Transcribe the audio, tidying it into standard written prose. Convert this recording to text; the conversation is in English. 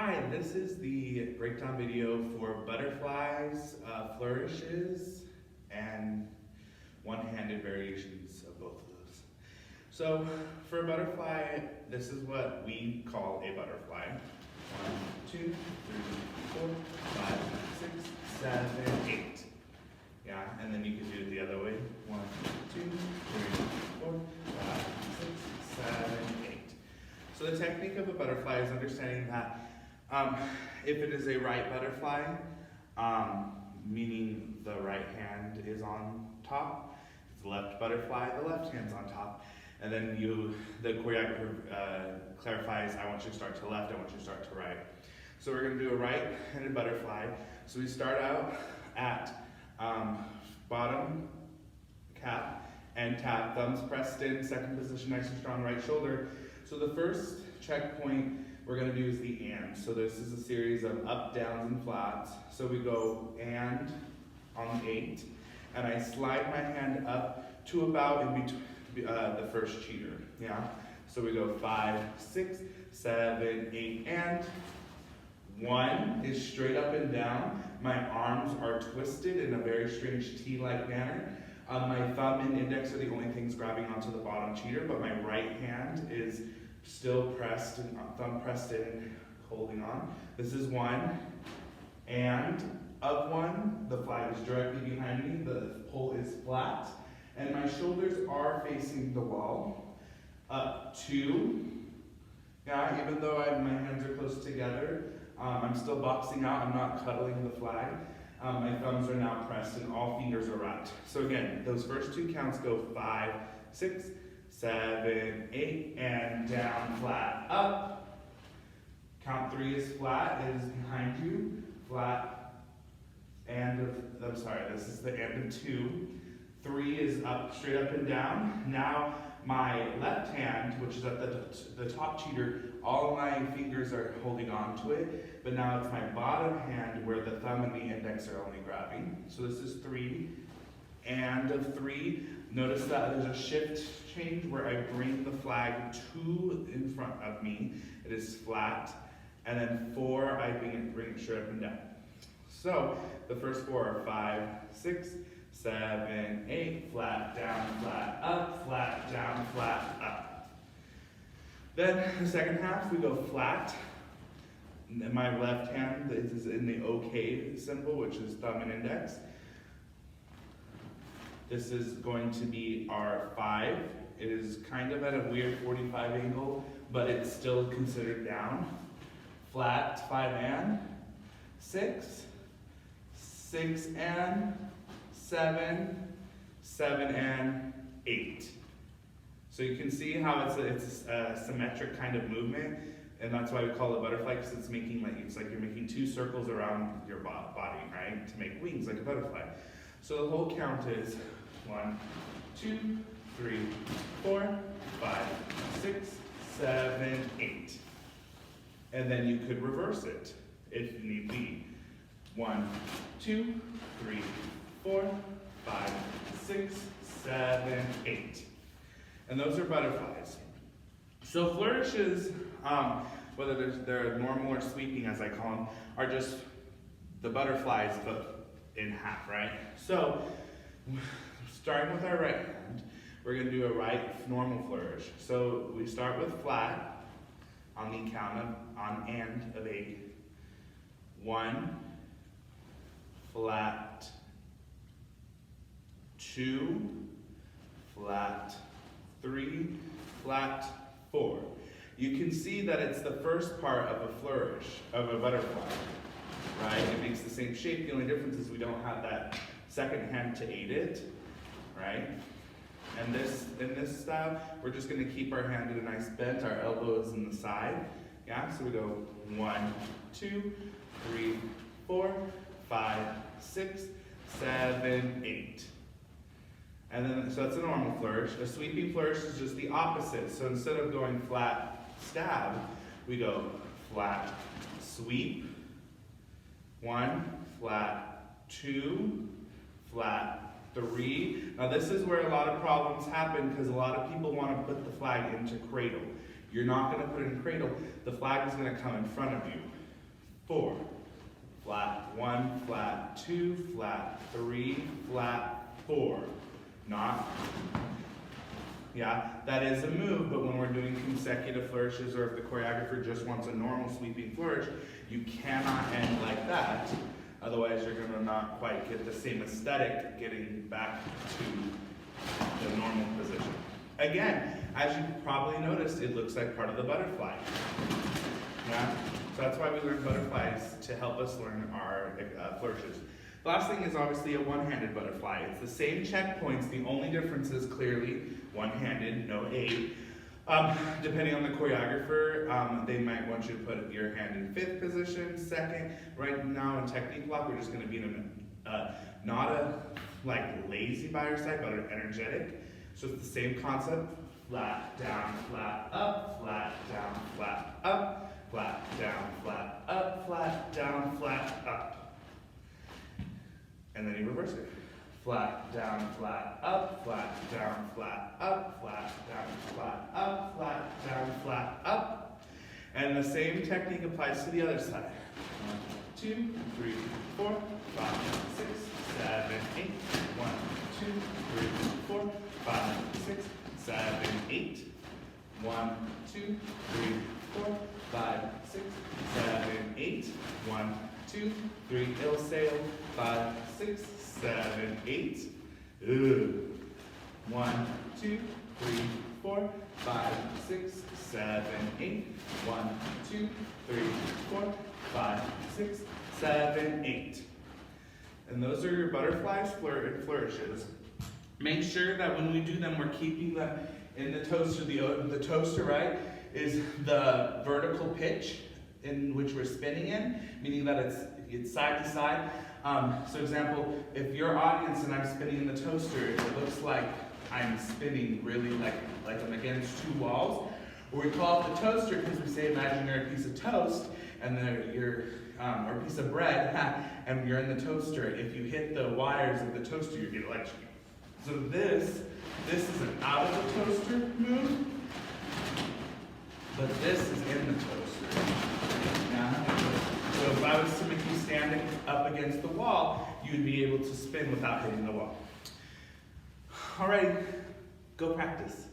Hi, this is the breakdown video for butterflies, flourishes, and one-handed variations of both of those. So for a butterfly, this is what we call a butterfly. 1, 2, 3, 4, 5, 6, 7, 8. Yeah, and then you can do it the other way. 1, 2, 3, 4, 5, 6, 7, 8. So the technique of a butterfly is understanding that if it is a right butterfly, meaning the right hand is on top, if it's a left butterfly, the left hand's on top. And then the choreographer clarifies, I want you to start to left, I want you to start to right. So we're going to do a right-handed butterfly. So we start out at bottom cap and tap, thumbs pressed in, second position, nice and strong right shoulder. So the first checkpoint we're going to do is the and. So this is a series of up, downs, and flats. So we go and on the 8, and I slide my hand up to about in between the first cheater. Yeah. So we go 5, 6, 7, 8, and 1 is straight up and down. My arms are twisted in a very strange T-like manner. My thumb and index are the only things grabbing onto the bottom cheater, but my right hand is still pressed and thumb pressed in, holding on. This is 1, and of 1, the flag is directly behind me, the pole is flat, and my shoulders are facing the wall. Up 2, yeah, even though my hands are close together, I'm still boxing out, I'm not cuddling the flag. My thumbs are now pressed and all fingers are wrapped. So again, those first 2 counts go 5, 6, 7, 8, and down, flat, up. Count 3 is flat, it is behind you, flat, this is the end of 2. 3 is up, straight up and down. Now my left hand, which is at the top cheater, all my fingers are holding on to it, but now it's my bottom hand where the thumb and the index are only grabbing. So this is 3, and of 3, notice that there's a shift change where I bring the flag 2 in front of me. It is flat, and then 4, I bring it straight up and down. So the first 4 are 5, 6, 7, 8, flat, down, flat, down, flat, up. Then the second half, we go flat. And my left hand is in the OK symbol, which is thumb and index. This is going to be our 5. It is kind of at a weird 45 angle, but it's still considered down. Flat, 5 and 6, 6 and 7, 7 and 8. So you can see how it's a symmetric kind of movement, and that's why we call it butterfly, because it's like you're making 2 circles around your body, right, to make wings like a butterfly. So the whole count is 1, 2, 3, 4, 5, 6, 7, 8. And then you could reverse it if need be. 1, 2, 3, 4, 5, 6, 7, 8. And those are butterflies. So flourishes, whether they're normal or sweeping as I call them, are just the butterflies but in half, right? So starting with our right hand, we're going to do a right normal flourish. So we start with flat on the count of 8. 1, flat, 2, flat, 3, flat, 4. You can see that it's the first part of a flourish, of a butterfly, right? It makes the same shape. The only difference is we don't have that second hand to aid it, right? And in this style, we're just going to keep our hand in a nice bend. Our elbow is in the side. Yeah, so we go 1, 2, 3, 4, 5, 6, 7, 8. And then, so that's a normal flourish. A sweeping flourish is just the opposite. So instead of going flat, stab, we go flat, sweep, 1, flat, 2, flat, 3. Now this is where a lot of problems happen because a lot of people want to put the flag into cradle. You're not going to put it in cradle. The flag is going to come in front of you. 4, flat 1, flat 2, flat 3, flat 4. Not, yeah, that is a move, but when we're doing consecutive flourishes, or if the choreographer just wants a normal sweeping flourish, you cannot end like that. Otherwise, you're going to not quite get the same aesthetic getting back to the normal position. Again, as you probably noticed, it looks like part of the butterfly. Yeah? So that's why we learn butterflies, to help us learn our flourishes. The last thing is obviously a one-handed butterfly. It's the same checkpoints. The only difference is clearly one-handed, no aid. Depending on the choreographer, they might want you to put your hand in 5th position, 2nd. Right now in technique block, we're just going to be in not a lazy by our side, but an energetic. So it's the same concept: flat down, flat up, flat down, flat up, flat down, flat up, flat down, flat up. And then you reverse it. Flat down, flat up, flat down, flat up, flat down, flat up, flat down, flat up. And the same technique applies to the other side. 1, 2, 3, 4, 5, 6, 7, 8. 1, 2, 3, 4, 5, 6, 7, 8. 1, 2, 3, 4, 5, 6, 7, 8. 1, 2, 3, ill sail. 5, 6, 7, 8. 1, 2, 3, 4, 5, 6, 7, 8. 1, 2, 3, 4, 5, 6, 7, 8. And those are your butterflies and flourishes. Make sure that when we do them, we're keeping them in the toaster. The toaster, right, is the vertical pitch in which we're spinning in, meaning that it's side to side. So example, if your audience and I'm spinning in the toaster, it looks like I'm spinning really like I'm against 2 walls. Or we call it the toaster because we say imagine you're a piece of toast and or a piece of bread, and you're in the toaster. If you hit the wires of the toaster, you get electrocuted. So this is an out of the toaster move, but this is in the toaster. So if I was to make you stand up against the wall, you'd be able to spin without hitting the wall. All right, go practice.